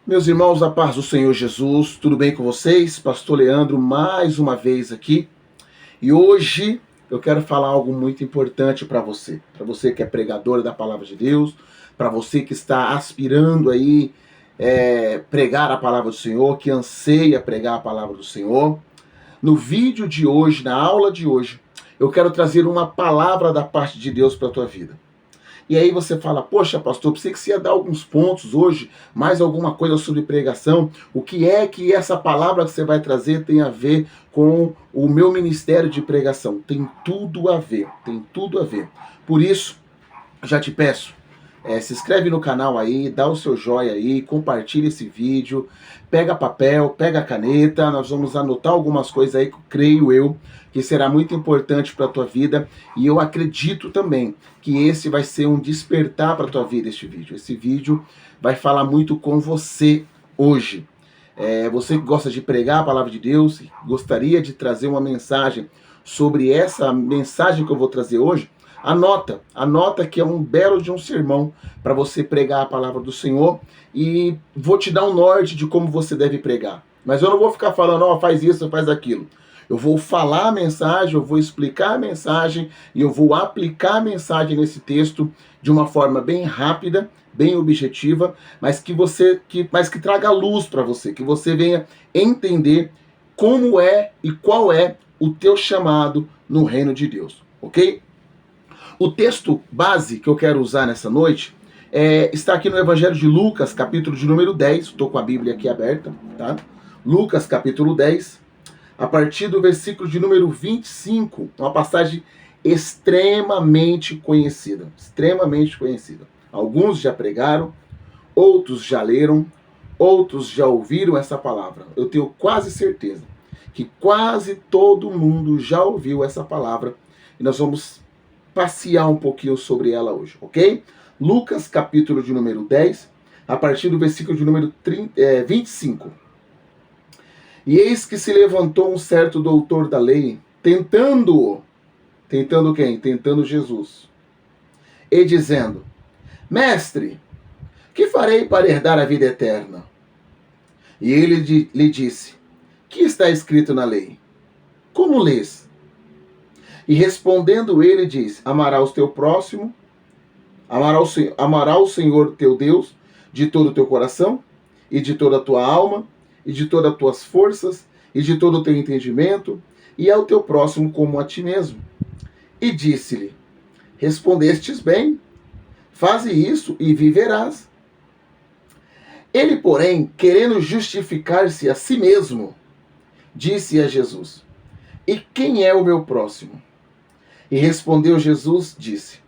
Meus irmãos, a paz do Senhor Jesus, tudo bem com vocês? Pastor Leandro, mais uma vez aqui. E hoje eu quero falar algo muito importante para você que é pregador da palavra de Deus, para você que está aspirando aí pregar a palavra do Senhor, que anseia pregar a palavra do Senhor. No vídeo de hoje, na aula de hoje, eu quero trazer uma palavra da parte de Deus para a tua vida. E aí você fala, poxa pastor, pensei que você ia dar alguns pontos hoje, mais alguma coisa sobre pregação. O que é que essa palavra que você vai trazer tem a ver com o meu ministério de pregação? Tem tudo a ver, tem tudo a ver. Por isso, já te peço, se inscreve no canal aí, dá o seu joinha aí, compartilha esse vídeo, pega papel, pega caneta, nós vamos anotar algumas coisas aí que creio eu que será muito importante para a tua vida, e eu acredito também que esse vai ser um despertar para a tua vida, este vídeo. Esse vídeo vai falar muito com você hoje. Você que gosta de pregar a palavra de Deus, gostaria de trazer uma mensagem sobre essa mensagem que eu vou trazer hoje, anota que é um belo de um sermão para você pregar a palavra do Senhor, e vou te dar um norte de como você deve pregar. Mas eu não vou ficar falando, faz isso, faz aquilo. Eu vou falar a mensagem, eu vou explicar a mensagem e eu vou aplicar a mensagem nesse texto de uma forma bem rápida, bem objetiva, mas que traga luz para você, que você venha entender como é e qual é o teu chamado no reino de Deus, ok? O texto base que eu quero usar nessa noite está aqui no Evangelho de Lucas, capítulo de número 10. Estou com a Bíblia aqui aberta, tá? Lucas, capítulo 10, a partir do versículo de número 25. Uma passagem extremamente conhecida. Extremamente conhecida. Alguns já pregaram, outros já leram, outros já ouviram essa palavra. Eu tenho quase certeza que quase todo mundo já ouviu essa palavra. E nós vamos passear um pouquinho sobre ela hoje, ok? Lucas, capítulo de número 10, a partir do versículo de número 25. E eis que se levantou um certo doutor da lei, tentando quem? Tentando Jesus. E dizendo, mestre, que farei para herdar a vida eterna? E ele lhe disse, que está escrito na lei? Como lês? E respondendo ele disse, amarás o teu próximo, amarás o Senhor teu Deus de todo o teu coração, e de toda a tua alma, e de todas as tuas forças, e de todo o teu entendimento, e ao teu próximo como a ti mesmo. E disse-lhe, respondestes bem, faze isso e viverás. Ele, porém, querendo justificar-se a si mesmo, disse a Jesus, e quem é o meu próximo? E respondeu Jesus, disse,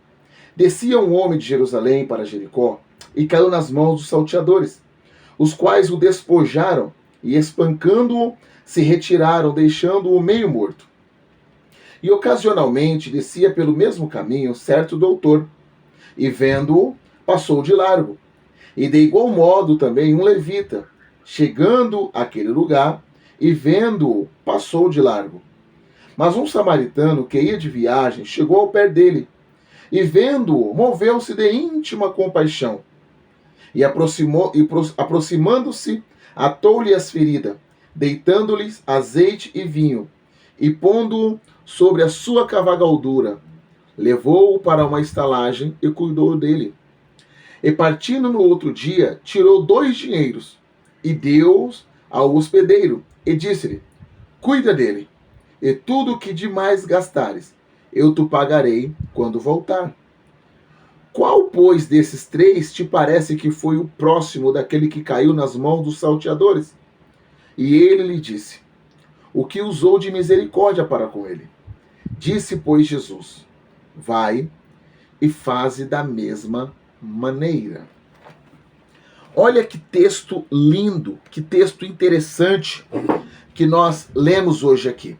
descia um homem de Jerusalém para Jericó, e caiu nas mãos dos salteadores, os quais o despojaram, e espancando-o, se retiraram, deixando-o meio morto. E ocasionalmente descia pelo mesmo caminho certo doutor, e vendo-o, passou de largo. E de igual modo também um levita, chegando àquele lugar, e vendo-o, passou de largo. Mas um samaritano que ia de viagem chegou ao pé dele, e vendo-o, moveu-se de íntima compaixão. E aproximando-se, atou-lhe as feridas, deitando-lhes azeite e vinho, e pondo-o sobre a sua cavalgadura, levou-o para uma estalagem e cuidou dele. E partindo no outro dia, tirou 2 dinheiros, e deu-os ao hospedeiro, e disse-lhe, cuida dele, e tudo o que demais gastares, eu te pagarei quando voltar. Qual, pois, desses 3 te parece que foi o próximo daquele que caiu nas mãos dos salteadores? E ele lhe disse, o que usou de misericórdia para com ele. Disse, pois, Jesus, vai e faze da mesma maneira. Olha que texto lindo, que texto interessante que nós lemos hoje aqui,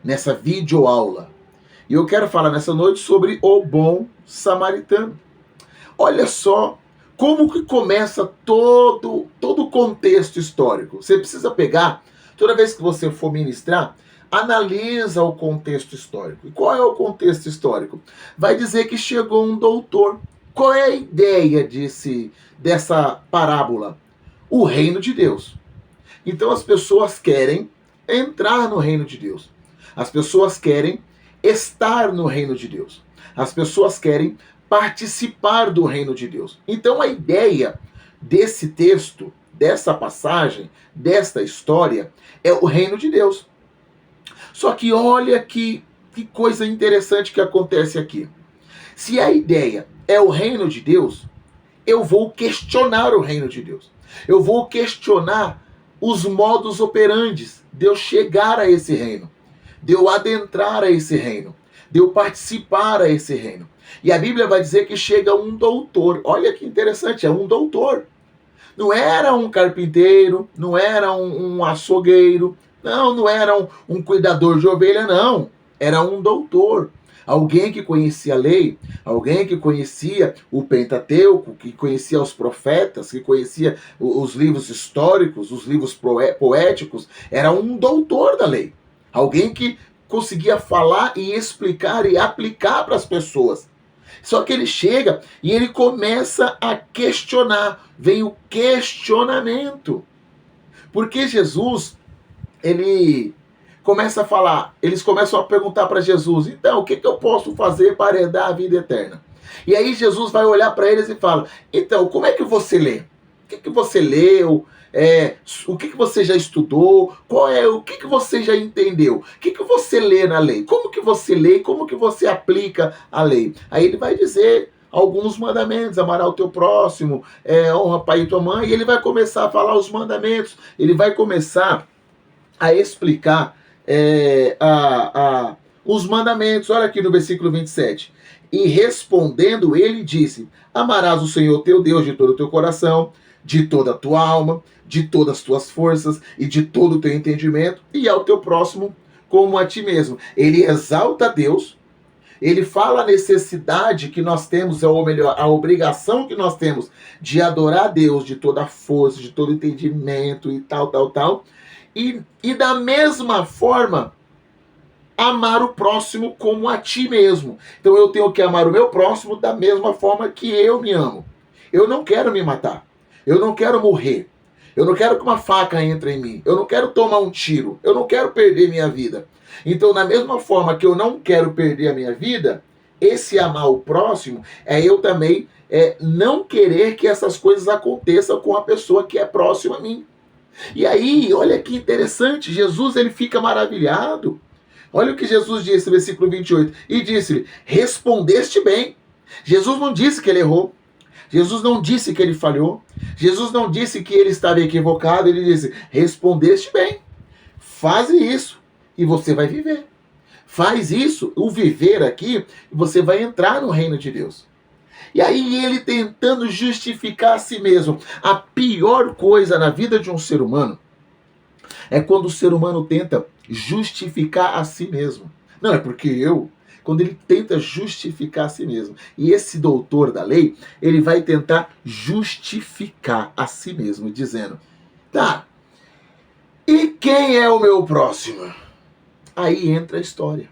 nessa videoaula. E eu quero falar nessa noite sobre o bom samaritano. Olha só como que começa todo o contexto histórico. Você precisa pegar, toda vez que você for ministrar, analisa o contexto histórico. E qual é o contexto histórico? Vai dizer que chegou um doutor. Qual é a ideia dessa parábola? o reino de Deus. Então as pessoas querem entrar no reino de Deus. As pessoas querem estar no reino de Deus. As pessoas querem participar do reino de Deus. Então a ideia desse texto, dessa passagem, desta história, é o reino de Deus. Só que olha que coisa interessante que acontece aqui. Se a ideia é o reino de Deus, eu vou questionar o reino de Deus. Eu vou questionar os modus operandi de eu chegar a esse reino, de eu adentrar a esse reino, de eu participar a esse reino. E a Bíblia vai dizer que chega um doutor. Olha que interessante, é um doutor. Não era um carpinteiro, não era um açougueiro, não era um cuidador de ovelha, não. Era um doutor. Alguém que conhecia a lei, alguém que conhecia o Pentateuco, que conhecia os profetas, que conhecia os livros históricos, os livros poéticos, era um doutor da lei. Alguém que conseguia falar e explicar e aplicar para as pessoas. Só que ele chega e ele começa a questionar. Vem o questionamento. Porque Jesus, ele começa a falar, eles começam a perguntar para Jesus, então, o que eu posso fazer para herdar a vida eterna? E aí Jesus vai olhar para eles e fala, então, como é que você lê? O que você leu? O que você já estudou? O que você já entendeu? O que você lê na lei? Como que você lê? Como que você aplica a lei? Aí ele vai dizer alguns mandamentos, amará o teu próximo, honra pai e tua mãe, e ele vai começar a falar os mandamentos, ele vai começar a explicar os mandamentos. Olha aqui no versículo 27. E respondendo ele disse, amarás o Senhor teu Deus de todo o teu coração, de toda a tua alma, de todas as tuas forças e de todo o teu entendimento, e ao teu próximo como a ti mesmo. Ele exalta Deus, ele fala a necessidade que nós temos, ou melhor, a obrigação que nós temos de adorar a Deus de toda a força, de todo entendimento e tal. E da mesma forma, amar o próximo como a ti mesmo. Então eu tenho que amar o meu próximo da mesma forma que eu me amo. Eu não quero me matar. Eu não quero morrer. Eu não quero que uma faca entre em mim. Eu não quero tomar um tiro. Eu não quero perder minha vida. Então, da mesma forma que eu não quero perder a minha vida, esse amar o próximo é eu também não querer que essas coisas aconteçam com a pessoa que é próxima a mim. E aí, olha que interessante, Jesus ele fica maravilhado. Olha o que Jesus disse, versículo 28. E disse-lhe, respondeste bem. Jesus não disse que ele errou. Jesus não disse que ele falhou. Jesus não disse que ele estava equivocado. Ele disse, respondeste bem. Faz isso e você vai viver. Faz isso, o viver aqui, e você vai entrar no reino de Deus. E aí ele tentando justificar a si mesmo. A pior coisa na vida de um ser humano é quando o ser humano tenta justificar a si mesmo. Não, é porque quando ele tenta justificar a si mesmo. E esse doutor da lei, ele vai tentar justificar a si mesmo, dizendo, tá, e quem é o meu próximo? Aí entra a história.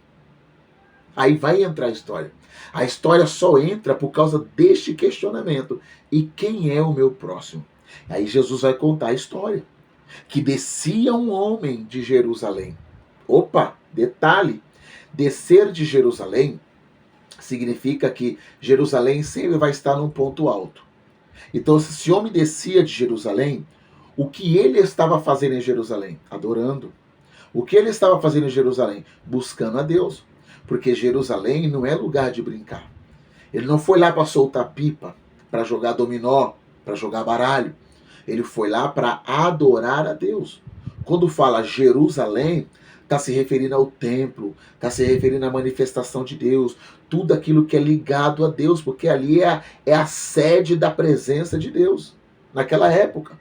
Aí vai entrar a história. A história só entra por causa deste questionamento. E quem é o meu próximo? Aí Jesus vai contar a história. Que descia um homem de Jerusalém. Opa, detalhe. Descer de Jerusalém significa que Jerusalém sempre vai estar num ponto alto. Então, se esse homem descia de Jerusalém, o que ele estava fazendo em Jerusalém? Adorando. O que ele estava fazendo em Jerusalém? Buscando a Deus. Porque Jerusalém não é lugar de brincar. Ele não foi lá para soltar pipa, para jogar dominó, para jogar baralho. Ele foi lá para adorar a Deus. Quando fala Jerusalém, está se referindo ao templo, está se referindo à manifestação de Deus, tudo aquilo que é ligado a Deus, porque ali é a sede da presença de Deus, naquela época.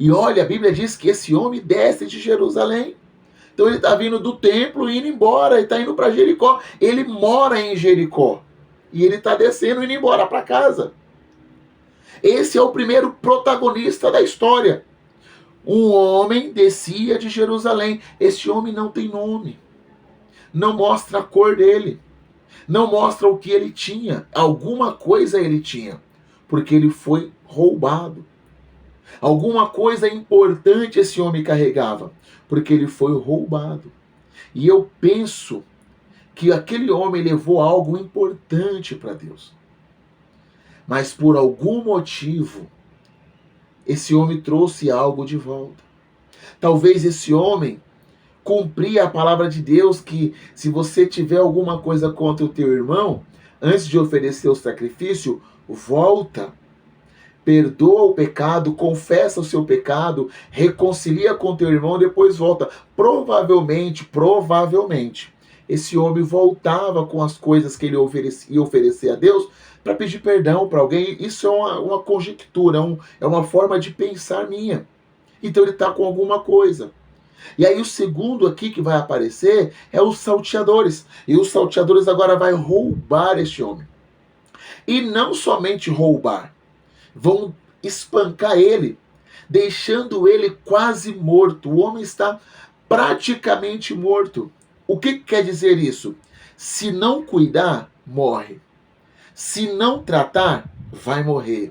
E olha, a Bíblia diz que esse homem desce de Jerusalém. Então ele está vindo do templo e indo embora, ele está indo para Jericó. Ele mora em Jericó. E ele está descendo e indo embora para casa. Esse é o primeiro protagonista da história. Um homem descia de Jerusalém. Esse homem não tem nome. Não mostra a cor dele. Não mostra o que ele tinha. Alguma coisa ele tinha. Porque ele foi roubado. Alguma coisa importante esse homem carregava, porque ele foi roubado. E eu penso que aquele homem levou algo importante para Deus. Mas por algum motivo, esse homem trouxe algo de volta. Talvez esse homem cumpria a palavra de Deus que se você tiver alguma coisa contra o teu irmão, antes de oferecer o sacrifício, volta, perdoa o pecado, confessa o seu pecado, reconcilia com teu irmão, depois volta. Provavelmente, esse homem voltava com as coisas que ele ia oferecer a Deus para pedir perdão para alguém. Isso é uma conjectura, é uma forma de pensar minha. Então ele está com alguma coisa. E aí o segundo aqui que vai aparecer é os salteadores. E os salteadores agora vai roubar este homem. E não somente roubar, vão espancar ele, deixando ele quase morto. O homem está praticamente morto. O que quer dizer isso? Se não cuidar, morre. Se não tratar, vai morrer.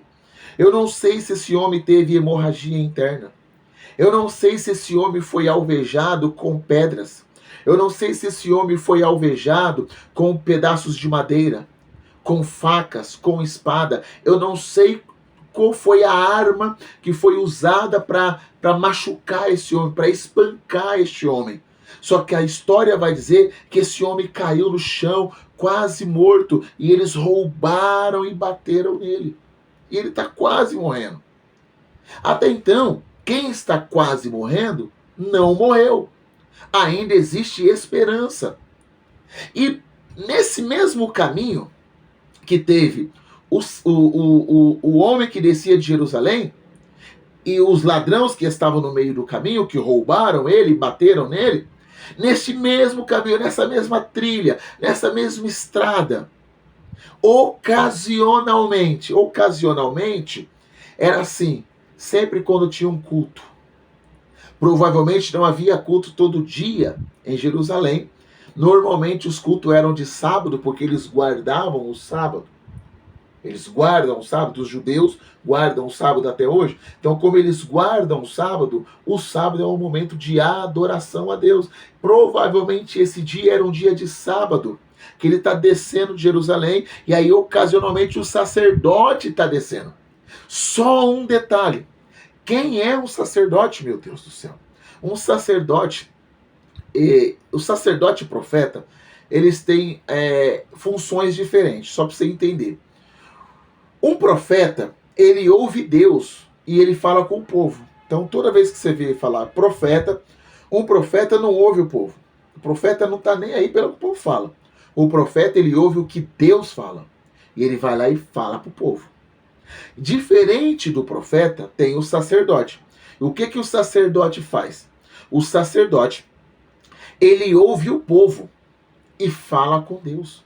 Eu não sei se esse homem teve hemorragia interna. Eu não sei se esse homem foi alvejado com pedras. Eu não sei se esse homem foi alvejado com pedaços de madeira, com facas, com espada. Eu não sei qual foi a arma que foi usada para machucar esse homem, para espancar este homem. Só que a história vai dizer que esse homem caiu no chão, quase morto, e eles roubaram e bateram nele. E ele está quase morrendo. Até então, quem está quase morrendo não morreu. Ainda existe esperança. E nesse mesmo caminho que teve o homem que descia de Jerusalém e os ladrões que estavam no meio do caminho, que roubaram ele, bateram nele, neste mesmo caminho, nessa mesma trilha, nessa mesma estrada, ocasionalmente, era assim, sempre quando tinha um culto. Provavelmente não havia culto todo dia em Jerusalém. Normalmente os cultos eram de sábado, porque eles guardavam o sábado. Eles guardam o sábado, os judeus guardam o sábado até hoje. Então, como eles guardam o sábado é um momento de adoração a Deus. Provavelmente esse dia era um dia de sábado, que ele está descendo de Jerusalém, e aí ocasionalmente o sacerdote está descendo. Só um detalhe. Quem é um sacerdote, meu Deus do céu? Um sacerdote, o sacerdote e profeta, eles têm funções diferentes, só para você entender. Um profeta, ele ouve Deus e ele fala com o povo. Então, toda vez que você vê falar profeta, um profeta não ouve o povo. O profeta não está nem aí pelo que o povo fala. O profeta, ele ouve o que Deus fala. E ele vai lá e fala para o povo. Diferente do profeta, tem o sacerdote. O que o sacerdote faz? O sacerdote, ele ouve o povo e fala com Deus.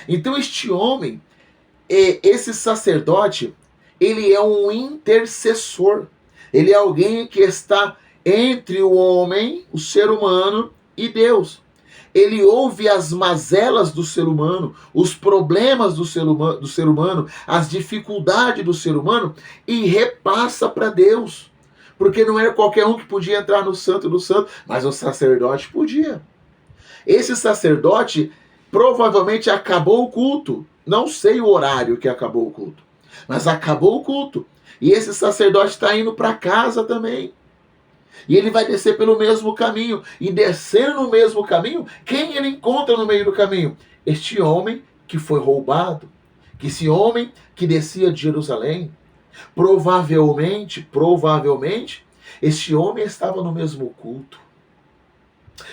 Então este homem, esse sacerdote, ele é um intercessor. Ele é alguém que está entre o homem, o ser humano, e Deus. Ele ouve as mazelas do ser humano, os problemas do ser humano, as dificuldades do ser humano e repassa para Deus. Porque não era qualquer um que podia entrar no Santo do Santo, mas o sacerdote podia. Esse sacerdote provavelmente acabou o culto. Não sei o horário que acabou o culto, mas acabou o culto. E esse sacerdote está indo para casa também. E ele vai descer pelo mesmo caminho. E descendo no mesmo caminho, quem ele encontra no meio do caminho? Este homem que foi roubado. Que esse homem que descia de Jerusalém. Provavelmente, este homem estava no mesmo culto.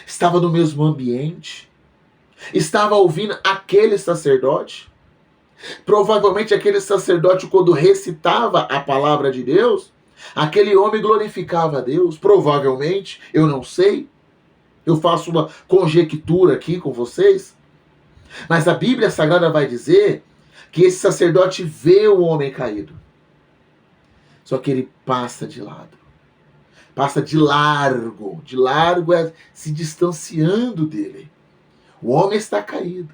Estava no mesmo ambiente. Estava ouvindo aquele sacerdote. Provavelmente aquele sacerdote, quando recitava a palavra de Deus, aquele homem glorificava a Deus. Provavelmente, eu não sei. Eu faço uma conjectura aqui com vocês. Mas a Bíblia Sagrada vai dizer que esse sacerdote vê o homem caído. Só que ele passa de lado. Passa de largo. De largo é se distanciando dele. O homem está caído.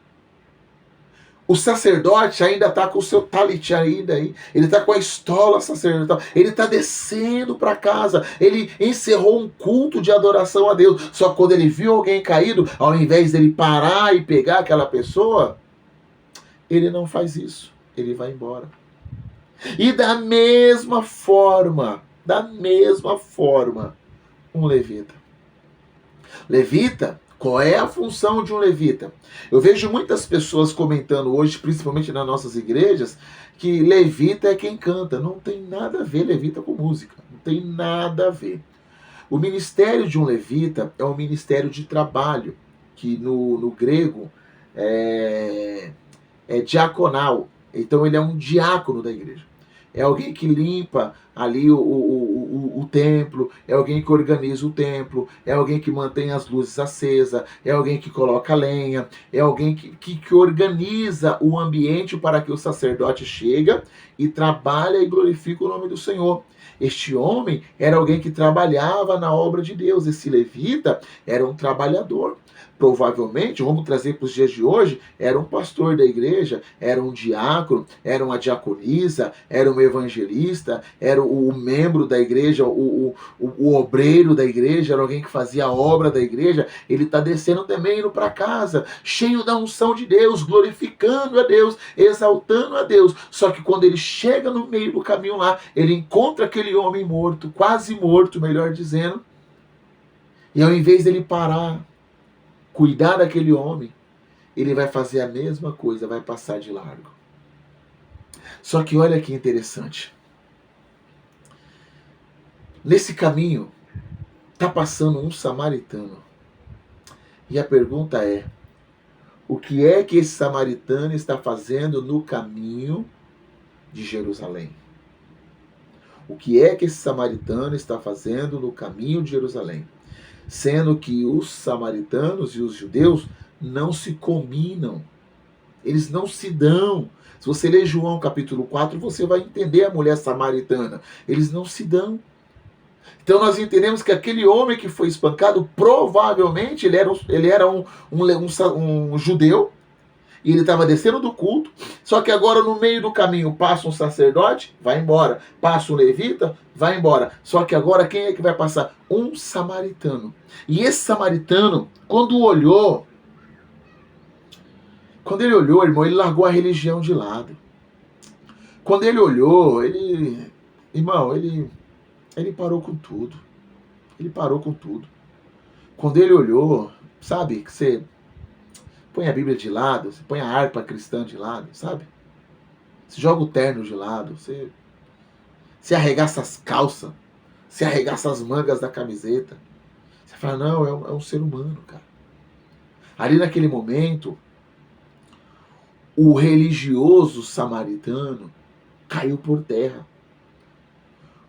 O sacerdote ainda está com o seu talit ainda aí. Ele está com a estola sacerdotal. Ele está descendo para casa. Ele encerrou um culto de adoração a Deus. Só que quando ele viu alguém caído, ao invés dele parar e pegar aquela pessoa, ele não faz isso. Ele vai embora. E da mesma forma, um levita. Levita, qual é a função de um levita? Eu vejo muitas pessoas comentando hoje, principalmente nas nossas igrejas, que levita é quem canta. Não tem nada a ver levita com música. Não tem nada a ver. O ministério de um levita é um ministério de trabalho, que no grego é diaconal. Então ele é um diácono da igreja. É alguém que limpa ali o templo, é alguém que organiza o templo, é alguém que mantém as luzes acesas, é alguém que coloca lenha, é alguém que organiza o ambiente para que o sacerdote chega e trabalha e glorifica o nome do Senhor. Este homem era alguém que trabalhava na obra de Deus. Esse levita era um trabalhador. Provavelmente, vamos trazer para os dias de hoje, era um pastor da igreja, era um diácono, era uma diaconisa, era um evangelista, era o membro da igreja, o obreiro da igreja, era alguém que fazia a obra da igreja. Ele está descendo também, indo para casa, cheio da unção de Deus, glorificando a Deus, exaltando a Deus. Só que quando ele chega no meio do caminho lá, ele encontra aquele homem morto, quase morto, melhor dizendo, e ao invés dele parar, cuidar daquele homem, ele vai fazer a mesma coisa, vai passar de largo. Só que olha que interessante. Nesse caminho, está passando um samaritano. E a pergunta é, o que é que esse samaritano está fazendo no caminho de Jerusalém? O que é que esse samaritano está fazendo no caminho de Jerusalém? Sendo que os samaritanos e os judeus não se combinam. Eles não se dão. Se você ler João capítulo 4, você vai entender a mulher samaritana. Eles não se dão. Então nós entendemos que aquele homem que foi espancado, provavelmente ele era um judeu, e ele estava descendo do culto, só que agora no meio do caminho passa um sacerdote, vai embora. Passa um levita, vai embora. Só que agora quem é que vai passar? Um samaritano. E esse samaritano, quando ele olhou, irmão, ele largou a religião de lado. Quando ele olhou, ele parou com tudo. Ele parou com tudo. Quando ele olhou, sabe, que você põe a Bíblia de lado, você põe a harpa cristã de lado, sabe? Você joga o terno de lado, você arregaça as calças, você arregaça as mangas da camiseta. Você fala, não, é um ser humano, cara. Ali naquele momento, o religioso samaritano caiu por terra.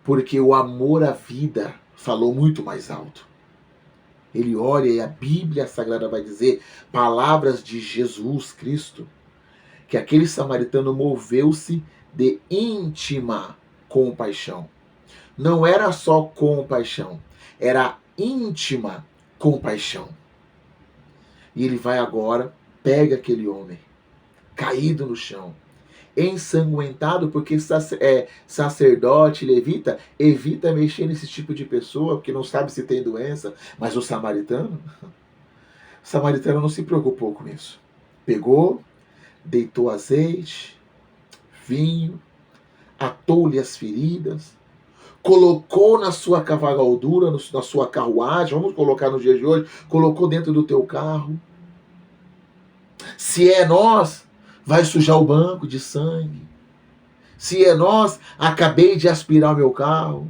Porque o amor à vida falou muito mais alto. Ele olha e a Bíblia Sagrada vai dizer, palavras de Jesus Cristo, que aquele samaritano moveu-se de íntima compaixão. Não era só compaixão, era íntima compaixão. E ele vai agora, pega aquele homem, caído no chão, ensanguentado, porque sacerdote, levita, evita mexer nesse tipo de pessoa, porque não sabe se tem doença, mas o samaritano não se preocupou com isso. Pegou, deitou azeite, vinho, atou-lhe as feridas, colocou na sua cavalgadura, na sua carruagem, vamos colocar no dia de hoje, colocou dentro do teu carro. Se é nós, vai sujar o banco de sangue. Se é nós, acabei de aspirar o meu carro.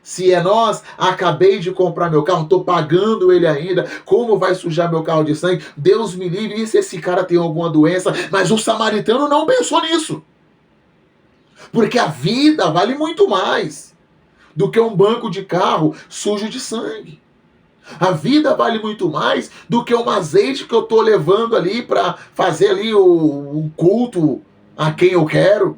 Se é nós, acabei de comprar meu carro, estou pagando ele ainda. Como vai sujar meu carro de sangue? Deus me livre, e se esse cara tem alguma doença? Mas o samaritano não pensou nisso. Porque a vida vale muito mais do que um banco de carro sujo de sangue. A vida vale muito mais do que um azeite que eu estou levando ali para fazer ali o culto a quem eu quero.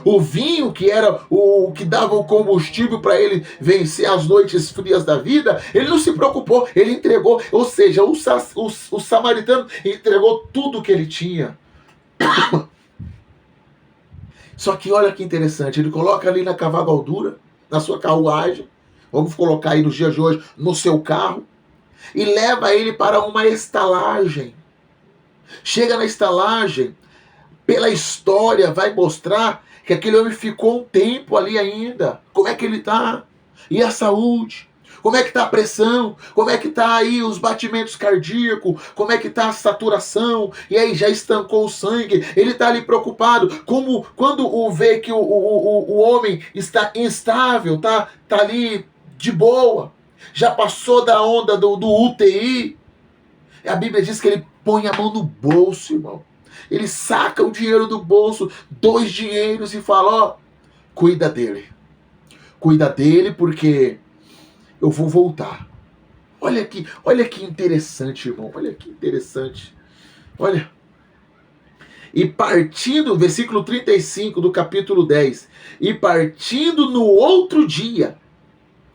O vinho que era o que dava o combustível para ele vencer as noites frias da vida, ele não se preocupou, ele entregou. Ou seja, o samaritano entregou tudo que ele tinha Só que olha que interessante, ele coloca ali na cavalgadura, na sua carruagem, vamos colocar aí nos dias de hoje, no seu carro, e leva ele para uma estalagem. Chega na estalagem, pela história vai mostrar que aquele homem ficou um tempo ali ainda. Como é que ele está? E a saúde? Como é que está a pressão? Como é que está aí os batimentos cardíacos? Como é que está a saturação? E aí já estancou o sangue? Ele está ali preocupado. Como quando vê que o homem está instável, tá ali de boa, já passou da onda do UTI. A Bíblia diz que ele põe a mão no bolso, irmão. Ele saca o dinheiro do bolso, 2 dinheiros e fala, ó, cuida dele. Cuida dele porque eu vou voltar. Olha que interessante, irmão. Olha que interessante. Olha. E partindo, versículo 35 do capítulo 10. E partindo no outro dia.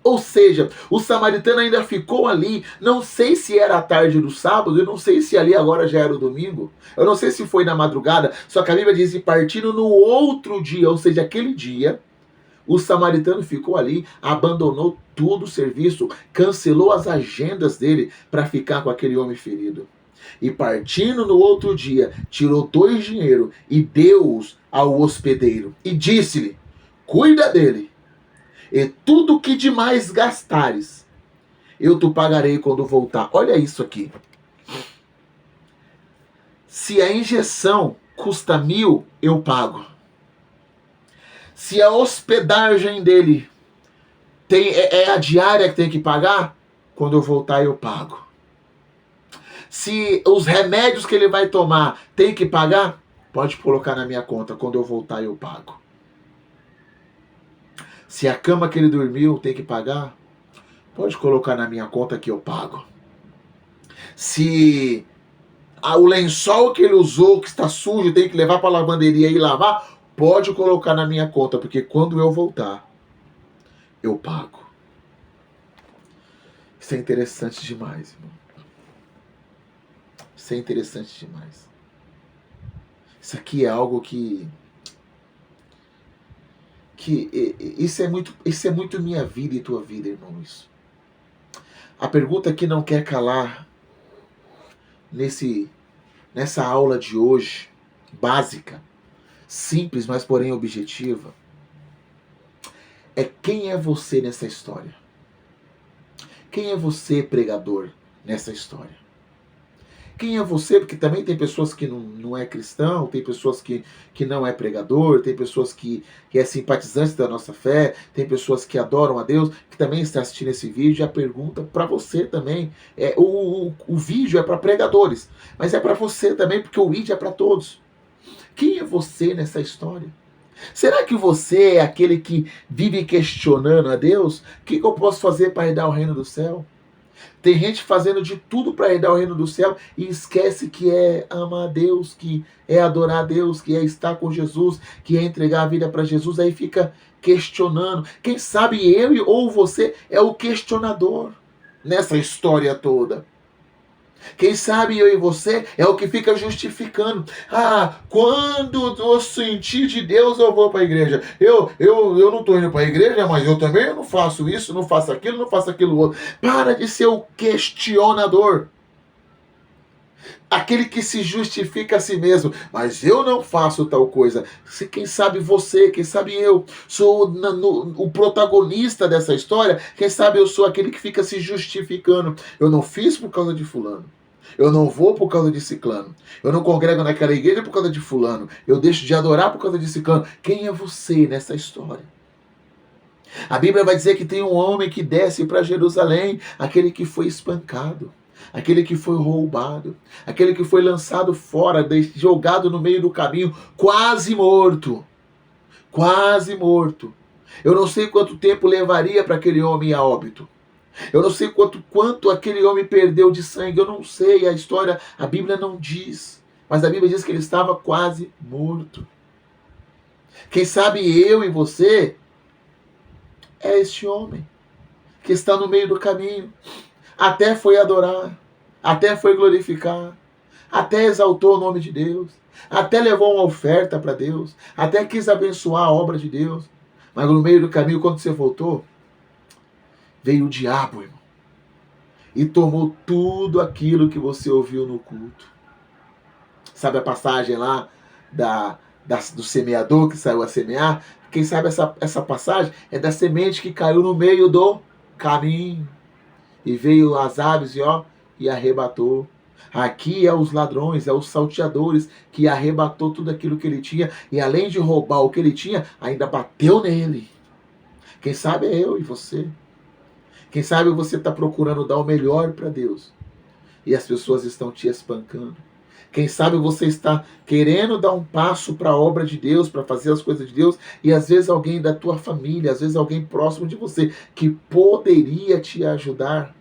Ou seja, o samaritano ainda ficou ali. Não sei se era a tarde do sábado, eu não sei se ali agora já era o domingo. Eu não sei se foi na madrugada. Só que a Bíblia diz: e partindo no outro dia, ou seja, aquele dia, o samaritano ficou ali, abandonou todo o serviço, cancelou as agendas dele para ficar com aquele homem ferido. E partindo no outro dia, tirou 2 dinheiros e deu-os ao hospedeiro. E disse-lhe: cuida dele. E tudo que demais gastares, eu te pagarei quando voltar. Olha isso aqui. Se a injeção custa 1.000, eu pago. Se a hospedagem dele é a diária que tem que pagar, quando eu voltar eu pago. Se os remédios que ele vai tomar tem que pagar, pode colocar na minha conta. Quando eu voltar eu pago. Se a cama que ele dormiu tem que pagar, pode colocar na minha conta que eu pago. Se o lençol que ele usou, que está sujo, tem que levar para a lavanderia e lavar, pode colocar na minha conta, porque quando eu voltar, eu pago. Isso é interessante demais, irmão. Isso é interessante demais. Isso aqui é algo que isso é muito minha vida e tua vida, irmão, isso. A pergunta que não quer calar nessa aula de hoje, básica, simples, mas porém objetiva, é: quem é você nessa história? Quem é você, pregador, nessa história? Quem é você? Porque também tem pessoas que não é cristão, tem pessoas que não é pregador, tem pessoas que é simpatizante da nossa fé, tem pessoas que adoram a Deus, que também está assistindo esse vídeo. E a pergunta para você também, o vídeo é para pregadores, mas é para você também, porque o vídeo é para todos. Quem é você nessa história? Será que você é aquele que vive questionando a Deus? O que eu posso fazer para herdar o reino do céu? Tem gente fazendo de tudo para herdar o reino do céu e esquece que é amar a Deus, que é adorar a Deus, que é estar com Jesus, que é entregar a vida para Jesus. Aí fica questionando. Quem sabe eu ou você é o questionador nessa história toda. Quem sabe eu e você é o que fica justificando. Quando eu sentir de Deus, eu vou para a igreja. Eu não estou indo para a igreja, mas eu também não faço isso, não faço aquilo, não faço aquilo outro. Para de ser o questionador. Aquele que se justifica a si mesmo. Mas eu não faço tal coisa. Quem sabe você, quem sabe eu sou o protagonista dessa história. Quem sabe eu sou aquele que fica se justificando. Eu não fiz por causa de fulano. Eu não vou por causa de ciclano. Eu não congrego naquela igreja por causa de fulano. Eu deixo de adorar por causa de ciclano. Quem é você nessa história? A Bíblia vai dizer que tem um homem que desce para Jerusalém, aquele que foi espancado, aquele que foi roubado, aquele que foi lançado fora, jogado no meio do caminho, quase morto. Quase morto. Eu não sei quanto tempo levaria para aquele homem ir a óbito. Eu não sei quanto aquele homem perdeu de sangue. Eu não sei a história. A Bíblia não diz. Mas a Bíblia diz que ele estava quase morto. Quem sabe eu e você é este homem que está no meio do caminho. Até foi adorar. Até foi glorificar. até exaltou o nome de Deus, até levou uma oferta para Deus, até quis abençoar a obra de Deus. Mas no meio do caminho, quando você voltou, veio o diabo, irmão, e tomou tudo aquilo que você ouviu no culto. Sabe a passagem lá do semeador que saiu a semear? Quem sabe essa passagem é da semente que caiu no meio do caminho. E veio as aves e arrebatou. Aqui é os ladrões, é os salteadores que arrebatou tudo aquilo que ele tinha. E além de roubar o que ele tinha, ainda bateu nele. Quem sabe é eu e você. Quem sabe você está procurando dar o melhor para Deus e as pessoas estão te espancando. Quem sabe você está querendo dar um passo para a obra de Deus, para fazer as coisas de Deus, e às vezes alguém da tua família, às vezes alguém próximo de você, que poderia te ajudar,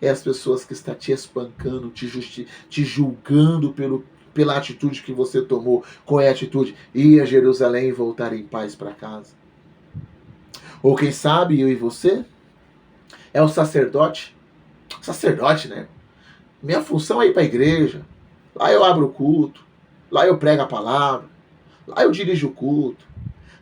é as pessoas que estão te espancando, te julgando pela atitude que você tomou. Qual é a atitude? Ir a Jerusalém e voltar em paz para casa. Ou quem sabe eu e você é o sacerdote. Sacerdote, né? Minha função é ir para a igreja. Lá eu abro o culto. Lá eu prego a palavra. Lá eu dirijo o culto.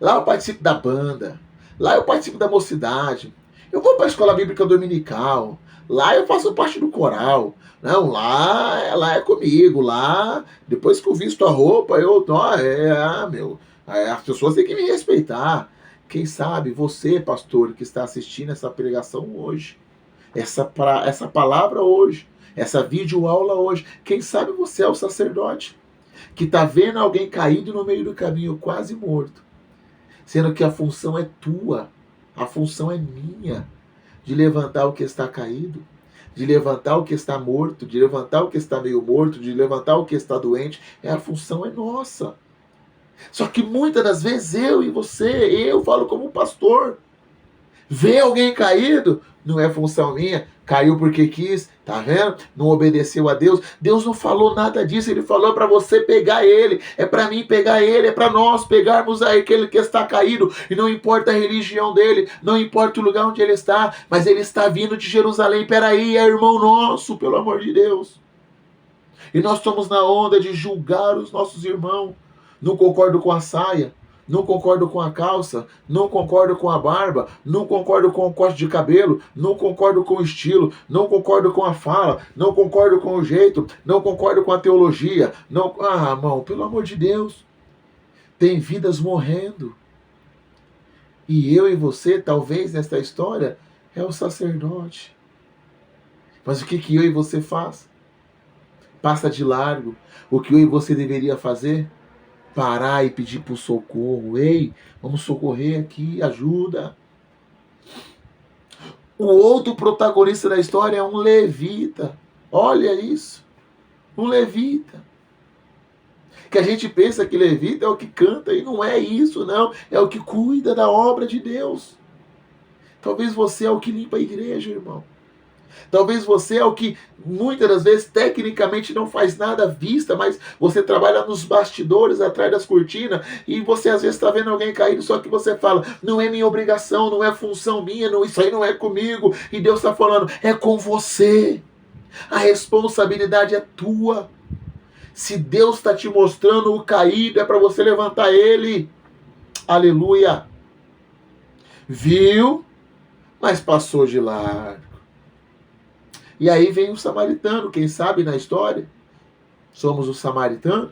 Lá eu participo da banda. Lá eu participo da mocidade. Eu vou para a escola bíblica dominical. Lá eu faço parte do coral. Não, lá é comigo. Lá, depois que eu visto a roupa, as pessoas têm que me respeitar. Quem sabe você, pastor, que está assistindo essa pregação hoje, essa palavra hoje, essa videoaula hoje, quem sabe você é o sacerdote que está vendo alguém caído no meio do caminho, quase morto, sendo que a função é tua, a função é minha, de levantar o que está caído, de levantar o que está morto, de levantar o que está meio morto, de levantar o que está doente. A função é nossa. Só que muitas das vezes eu falo como pastor, vê alguém caído, não é função minha, caiu porque quis, tá vendo? Não obedeceu a Deus. Deus não falou nada disso, ele falou para você pegar ele, é para mim pegar ele, é para nós pegarmos aquele que está caído, e não importa a religião dele, não importa o lugar onde ele está, mas ele está vindo de Jerusalém. Peraí, é irmão nosso, pelo amor de Deus. E nós estamos na onda de julgar os nossos irmãos. Não concordo com a saia, não concordo com a calça, não concordo com a barba, não concordo com o corte de cabelo, não concordo com o estilo, não concordo com a fala, não concordo com o jeito, não concordo com a teologia. Não... Ah, irmão, pelo amor de Deus. Tem vidas morrendo. E eu e você, talvez, nesta história, é o sacerdote. Mas o que eu e você faz? Passa de largo. O que eu e você deveria fazer? Parar e pedir por socorro. Ei, vamos socorrer aqui, ajuda. O outro protagonista da história é um levita. Olha isso. Um levita. Que a gente pensa que levita é o que canta, e não é isso, não. É o que cuida da obra de Deus. Talvez você é o que limpa a igreja, irmão. Talvez você é o que muitas das vezes tecnicamente não faz nada à vista, mas você trabalha nos bastidores, atrás das cortinas, e você às vezes está vendo alguém caído, só que você fala, não é minha obrigação, não é função minha, não, isso aí não é comigo. E Deus está falando, é com você. A responsabilidade é tua. Se Deus está te mostrando o caído, é para você levantar ele. Aleluia. Viu? Mas passou de largo. E aí vem o samaritano, quem sabe na história, somos o samaritano.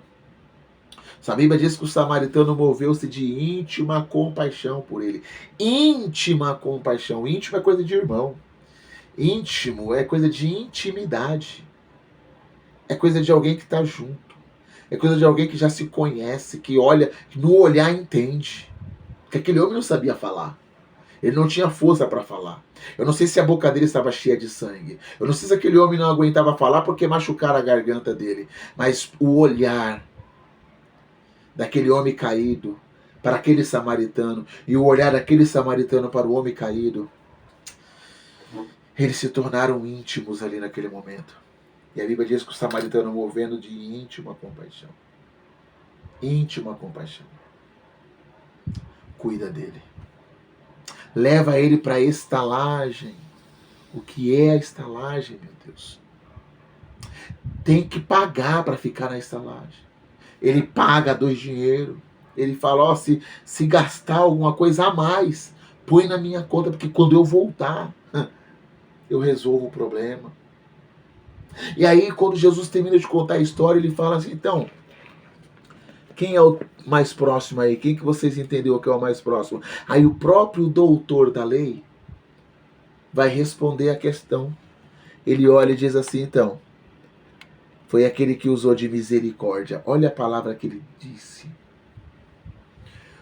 A Bíblia diz que o samaritano moveu-se de íntima compaixão por ele. Íntima compaixão. Íntimo é coisa de irmão. Íntimo é coisa de intimidade. É coisa de alguém que está junto. É coisa de alguém que já se conhece, que olha, no olhar entende. Porque aquele homem não sabia falar. Ele não tinha força para falar. Eu não sei se a boca dele estava cheia de sangue. Eu não sei se aquele homem não aguentava falar porque machucaram a garganta dele. Mas o olhar daquele homem caído para aquele samaritano e o olhar daquele samaritano para o homem caído, eles se tornaram íntimos ali naquele momento. E a Bíblia diz que o samaritano movendo de íntima compaixão. Íntima compaixão. Cuida dele. Leva ele para a estalagem. O que é a estalagem, meu Deus? tem que pagar para ficar na estalagem. Ele paga 2 dinheiro. Ele fala, ó, se gastar alguma coisa a mais, põe na minha conta, porque quando eu voltar, eu resolvo o problema. E aí, quando Jesus termina de contar a história, ele fala assim, então, quem é o mais próximo aí? Quem que vocês entenderam que é o mais próximo? Aí o próprio doutor da lei vai responder a questão. Ele olha e diz assim, então, foi aquele que usou de misericórdia. Olha a palavra que ele disse.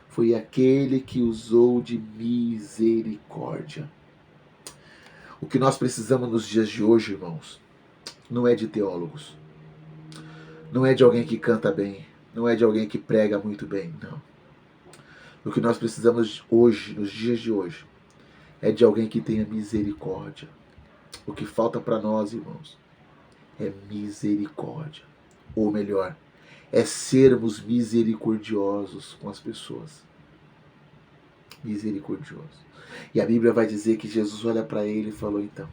Foi aquele que usou de misericórdia. O que nós precisamos nos dias de hoje, irmãos, não é de teólogos. Não é de alguém que canta bem. Não é de alguém que prega muito bem, não. O que nós precisamos hoje, nos dias de hoje, é de alguém que tenha misericórdia. O que falta para nós, irmãos, é misericórdia. Ou melhor, é sermos misericordiosos com as pessoas. Misericordiosos. E a Bíblia vai dizer que Jesus olha para ele e falou, então,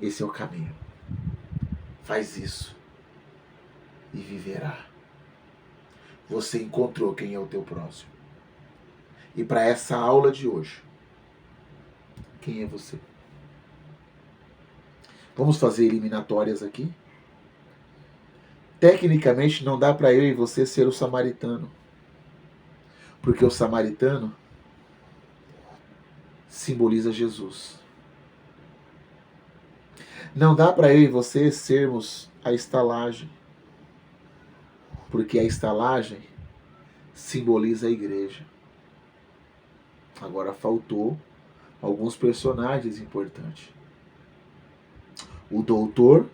esse é o caminho. Faz isso e viverá. Você encontrou quem é o teu próximo. E para essa aula de hoje, quem é você? Vamos fazer eliminatórias aqui? Tecnicamente não dá para eu e você ser o samaritano. Porque o samaritano simboliza Jesus. Não dá para eu e você sermos a estalagem. Porque a estalagem simboliza a igreja. Agora faltou alguns personagens importantes. O doutor,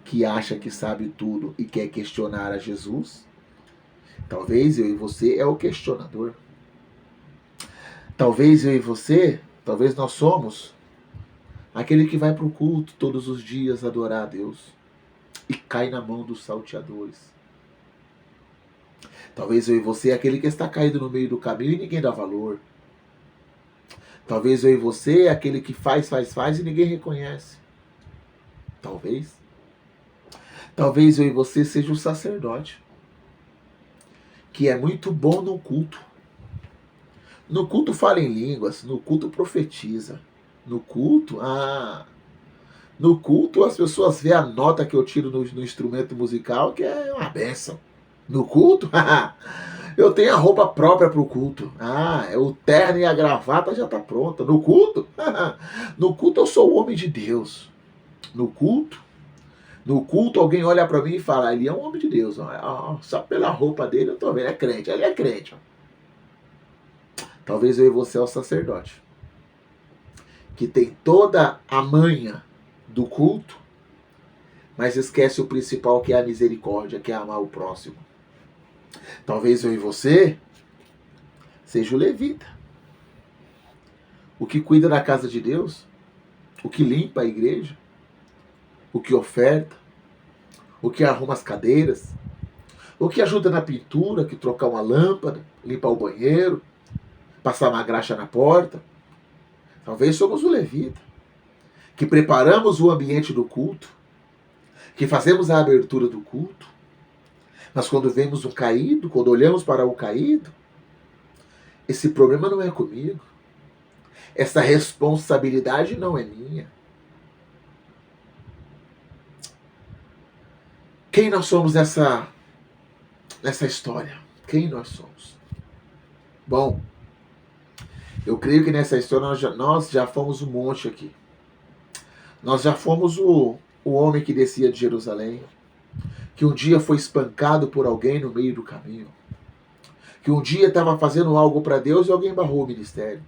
que acha que sabe tudo e quer questionar a Jesus. Talvez eu e você é o questionador. Talvez eu e você, talvez nós somos aquele que vai para o culto todos os dias adorar a Deus e cai na mão dos salteadores. Talvez eu e você é aquele que está caído no meio do caminho e ninguém dá valor. Talvez eu e você é aquele que faz e ninguém reconhece. Talvez. Talvez eu e você seja um sacerdote que é muito bom no culto. No culto fala em línguas, no culto profetiza. No culto, no culto as pessoas veem a nota que eu tiro no instrumento musical, que é uma benção. No culto, eu tenho a roupa própria para o culto. O terno e a gravata já está pronta. No culto, no culto eu sou o homem de Deus. No culto alguém olha para mim e fala, ele é um homem de Deus. Só pela roupa dele eu tô vendo, é crente, ele é crente. Talvez eu e você é o sacerdote, que tem toda a manha do culto, mas esquece o principal, que é a misericórdia, que é amar o próximo. Talvez eu e você seja o levita, o que cuida da casa de Deus, o que limpa a igreja, o que oferta, o que arruma as cadeiras, o que ajuda na pintura, que trocar uma lâmpada, limpar o banheiro, passar uma graxa na porta. Talvez somos o levita, que preparamos o ambiente do culto, que fazemos a abertura do culto, mas quando vemos o caído, quando olhamos para o caído, esse problema não é comigo, essa responsabilidade não é minha. Quem nós somos nessa história? Quem nós somos? Bom, eu creio que nessa história nós já fomos um monte aqui. Nós já fomos o homem que descia de Jerusalém, que um dia foi espancado por alguém no meio do caminho, que um dia estava fazendo algo para Deus e alguém barrou o ministério.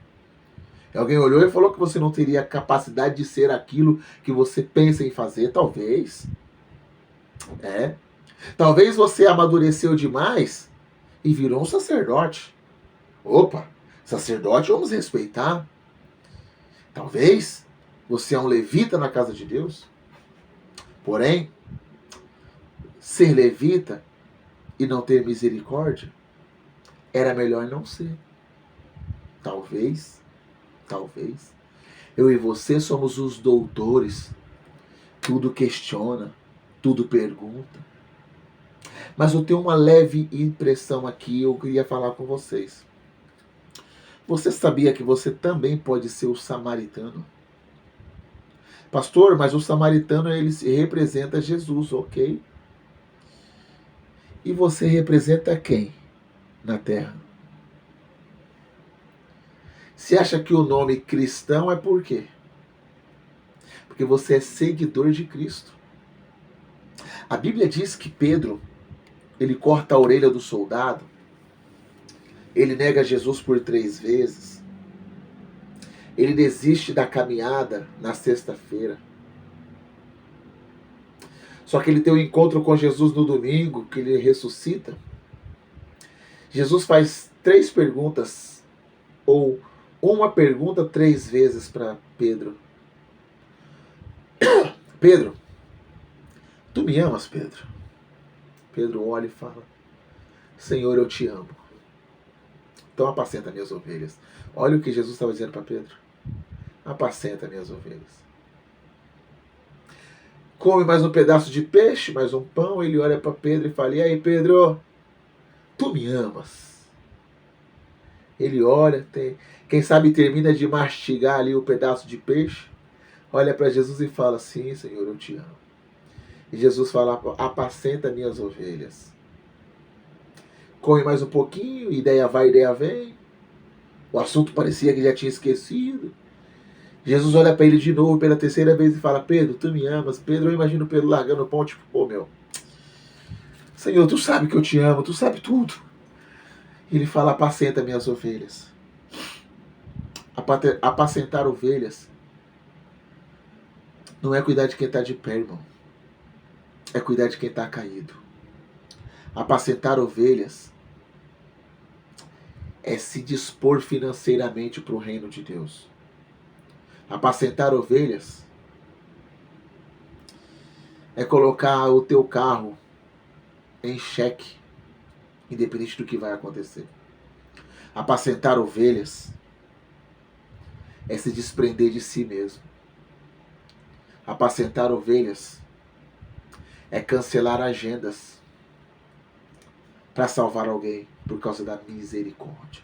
E alguém olhou e falou que você não teria capacidade de ser aquilo que você pensa em fazer. Talvez. Talvez você amadureceu demais e virou um sacerdote. Opa, sacerdote vamos respeitar. Talvez você é um levita na casa de Deus. Porém, ser levita e não ter misericórdia, era melhor não ser. Talvez, eu e você somos os doutores tudo questiona, tudo pergunta. Mas eu tenho uma leve impressão aqui, eu queria falar com vocês. Você sabia que você também pode ser o samaritano? Pastor, mas o samaritano ele representa Jesus, ok? E você representa quem na Terra? Você acha que o nome cristão é por quê? Porque você é seguidor de Cristo. A Bíblia diz que Pedro, ele corta a orelha do soldado, ele nega Jesus por 3 vezes, ele desiste da caminhada na sexta-feira. Só que ele tem um encontro com Jesus no domingo, que ele ressuscita. Jesus faz 3 perguntas, ou uma pergunta 3 vezes para Pedro. Pedro, tu me amas, Pedro? Pedro olha e fala, Senhor, eu te amo. Então apacenta minhas ovelhas. Olha o que Jesus estava dizendo para Pedro. Apacenta minhas ovelhas. Come mais um pedaço de peixe, mais um pão. Ele olha para Pedro e fala, e aí, Pedro, tu me amas? Ele olha, quem sabe termina de mastigar ali o pedaço de peixe, olha para Jesus e fala, sim, Senhor, eu te amo. E Jesus fala, apacenta minhas ovelhas. Come mais um pouquinho, ideia vai, ideia vem. O assunto parecia que já tinha esquecido. Jesus olha para ele de novo pela 3ª vez e fala, Pedro, tu me amas? Pedro, eu imagino Pedro largando o pão, tipo, pô, meu, Senhor, tu sabe que eu te amo, tu sabe tudo. Ele fala, apacenta minhas ovelhas. Apacentar ovelhas não é cuidar de quem está de pé, irmão. É cuidar de quem está caído. Apacentar ovelhas é se dispor financeiramente para o reino de Deus. Apacentar ovelhas é colocar o teu carro em xeque, independente do que vai acontecer. Apacentar ovelhas é se desprender de si mesmo. Apacentar ovelhas é cancelar agendas para salvar alguém por causa da misericórdia.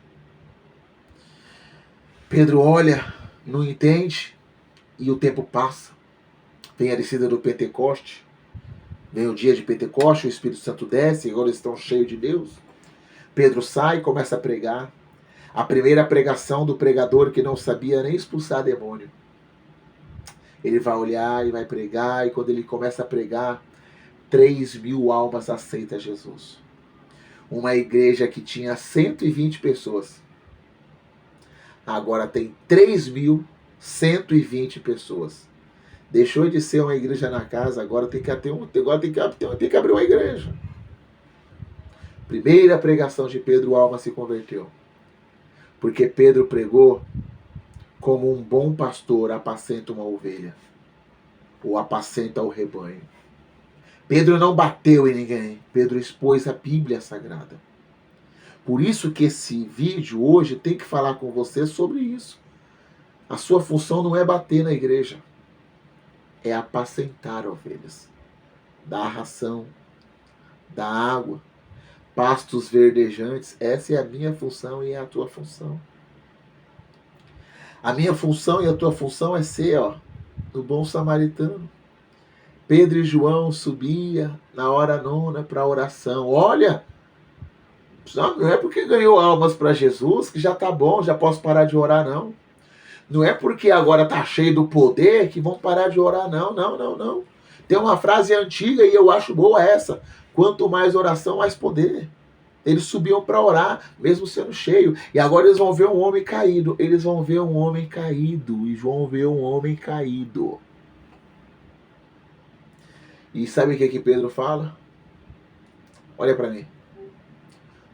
Pedro olha, não entende, e o tempo passa. Vem a descida do Pentecoste, vem o dia de Pentecoste, o Espírito Santo desce, agora eles estão cheios de Deus. Pedro sai e começa a pregar. A primeira pregação do pregador que não sabia nem expulsar demônio. Ele vai olhar e vai pregar, e quando ele começa a pregar, 3.000 almas aceitam Jesus. Uma igreja que tinha 120 pessoas, agora tem 3.120 pessoas. Deixou de ser uma igreja na casa, agora tem que abrir uma igreja. Primeira pregação de Pedro, a alma se converteu. Porque Pedro pregou como um bom pastor apacenta uma ovelha, ou apacenta o rebanho. Pedro não bateu em ninguém, Pedro expôs a Bíblia Sagrada. Por isso que esse vídeo hoje tem que falar com você sobre isso. A sua função não é bater na igreja, é apacentar ovelhas. Dar ração, dar água, pastos verdejantes. Essa é a minha função e é a tua função. A minha função e a tua função é ser, o bom samaritano. Pedro e João subia na hora 9 para a oração. Olha, não é porque ganhou almas para Jesus que já tá bom, já posso parar de orar, não. Não é porque agora tá cheio do poder que vão parar de orar, não, não, não, não. Tem uma frase antiga e eu acho boa essa. Quanto mais oração, mais poder. Eles subiam para orar, mesmo sendo cheio. E agora eles vão ver um homem caído. Eles vão ver um homem caído. E João vê um homem caído. E sabe o que Pedro fala? Olha para mim.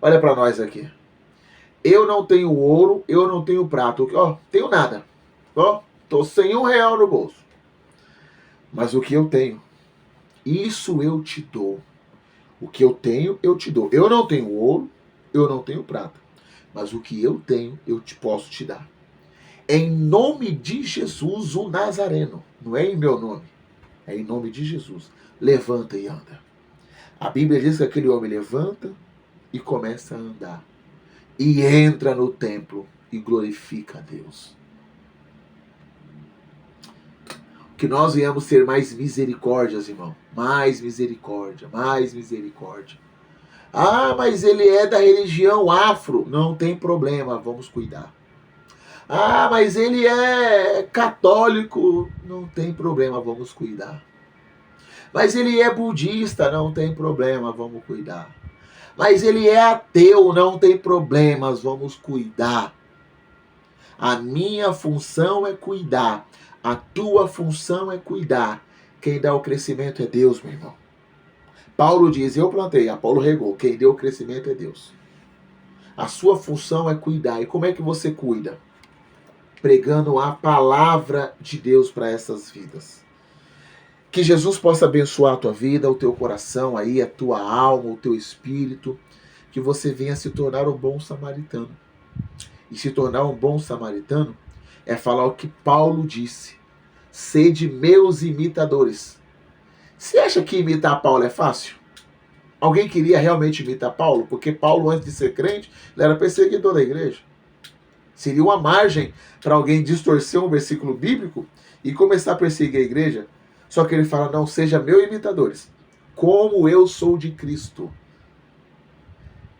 Olha para nós aqui. Eu não tenho ouro, eu não tenho prata. Tenho nada. Tô sem R$1 no bolso. Mas o que eu tenho, isso eu te dou. O que eu tenho, eu te dou. Eu não tenho ouro, eu não tenho prata. Mas o que eu tenho, posso te dar. Em nome de Jesus, o Nazareno. Não é em meu nome. É em nome de Jesus. Levanta e anda. A Bíblia diz que aquele homem levanta e começa a andar. E entra no templo e glorifica a Deus. Que nós venhamos ter mais misericórdias, irmão. Mais misericórdia, mais misericórdia. Ah, mas ele é da religião afro. Não tem problema, vamos cuidar. Ah, mas ele é católico. Não tem problema, vamos cuidar. Mas ele é budista. Não tem problema, vamos cuidar. Mas ele é ateu. Não tem problemas, vamos cuidar. A minha função é cuidar. A tua função é cuidar. Quem dá o crescimento é Deus, meu irmão. Paulo diz, eu plantei, Apolo regou. Quem deu o crescimento é Deus. A sua função é cuidar. E como é que você cuida? Pregando a palavra de Deus para essas vidas. Que Jesus possa abençoar a tua vida, o teu coração aí, a tua alma, o teu espírito. Que você venha se tornar um bom samaritano. E se tornar um bom samaritano é falar o que Paulo disse. Sede meus imitadores. Você acha que imitar Paulo é fácil? Alguém queria realmente imitar Paulo? Porque Paulo, antes de ser crente, ele era perseguidor da igreja. Seria uma margem para alguém distorcer um versículo bíblico e começar a perseguir a igreja. Só que ele fala, não, seja meus imitadores. Como eu sou de Cristo.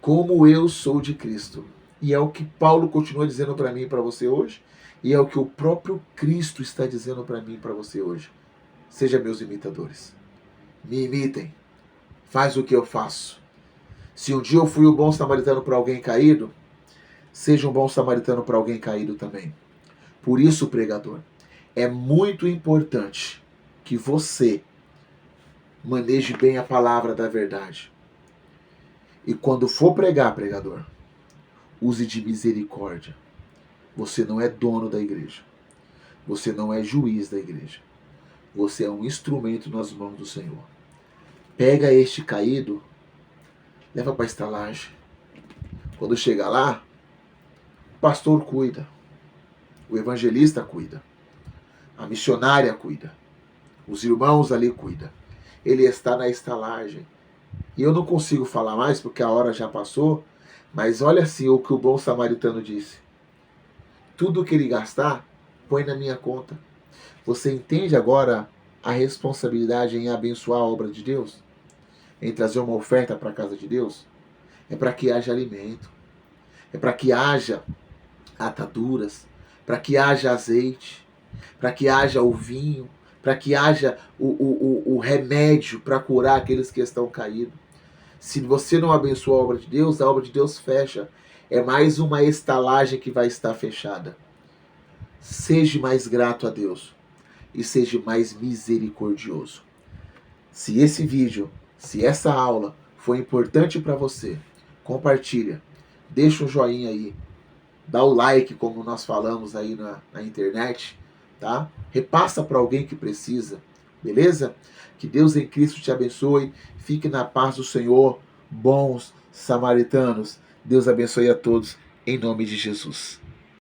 Como eu sou de Cristo. E é o que Paulo continua dizendo para mim e para você hoje. E é o que o próprio Cristo está dizendo para mim e para você hoje. Seja meus imitadores. Me imitem. Faz o que eu faço. Se um dia eu fui um bom samaritano para alguém caído, seja um bom samaritano para alguém caído também. Por isso, pregador, é muito importante que você maneje bem a palavra da verdade. E quando for pregar, pregador, use de misericórdia. Você não é dono da igreja. Você não é juiz da igreja. Você é um instrumento nas mãos do Senhor. Pega este caído, leva para a estalagem. Quando chegar lá, o pastor cuida. O evangelista cuida. A missionária cuida. Os irmãos ali cuidam. Ele está na estalagem. E eu não consigo falar mais porque a hora já passou, mas olha assim o que o bom samaritano disse. Tudo que ele gastar, põe na minha conta. Você entende agora a responsabilidade em abençoar a obra de Deus? Em trazer uma oferta para a casa de Deus? É para que haja alimento. É para que haja ataduras. Para que haja azeite. Para que haja o vinho. Para que haja o remédio para curar aqueles que estão caídos. Se você não abençoa a obra de Deus fecha. É mais uma estalagem que vai estar fechada. Seja mais grato a Deus e seja mais misericordioso. Se esse vídeo, se essa aula foi importante para você, compartilha, deixa um joinha aí, dá o like como nós falamos aí na internet, tá? Repassa para alguém que precisa, beleza? Que Deus em Cristo te abençoe, fique na paz do Senhor, bons samaritanos. Deus abençoe a todos, em nome de Jesus.